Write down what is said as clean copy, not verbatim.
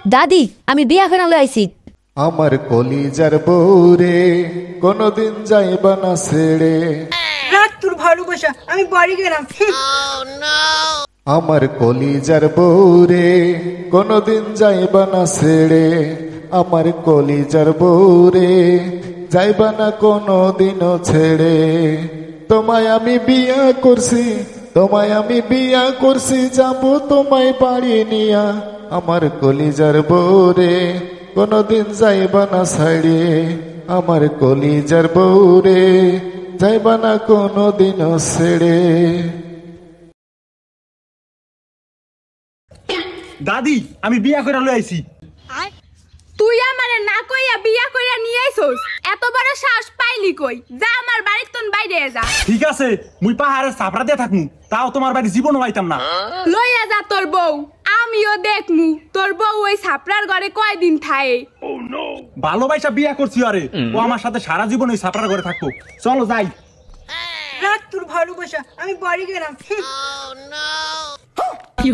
দাদি আমি বিয়া করে লই আইছি। আমার কলিজার বউরে কোনদিন যাইবা না ছেড়ে। রাত তোর ভালোবাসা আমি বাড়ি গেলাম। আমার কলিজার বউরে কোনদিন যাইবা না ছেড়ে। আমার কলিজার বউরে যাইবা না কোনদিনও ছেড়ে। তোমায় আমি বিয়া করছি, তোমায় আমি বিয়া করছি, যাবো তোমায় বাড়ি নিয়া। আমার কলিজার বউরে কোনদিন যাইবা না ছাড়ে। আমার কলিজার বউরে যাইবা না কোনদিনও ছেড়ে। দাদি আমি বিয়া করে লই আইছি। তুই আমারে না কইয়া বিয়া কইরা নিয়ে আইছস, এত বড় সাহস পাইলি কই? যা আমার বাড়ির তোন বাইরে যা। ঠিক আছে মুই পাহাড়ে চাপড়া দিয়ে থাকমু, তাও তোমার বাড়ি জীবনও আইতাম না। লইয়া যা তোর বউ, আমিও দেখমু তোর বউ ওই ছাপড়ার ঘরে কয়দিন থাকে। ভালোবাসা বিয়া করছি, আরে ও আমার সাথে সারা জীবন ওই চাপড়ার ঘরে থাকবো। চলো যাই। রাত তোর ভালোবাসা আমি বাড়ি গেলাম। কি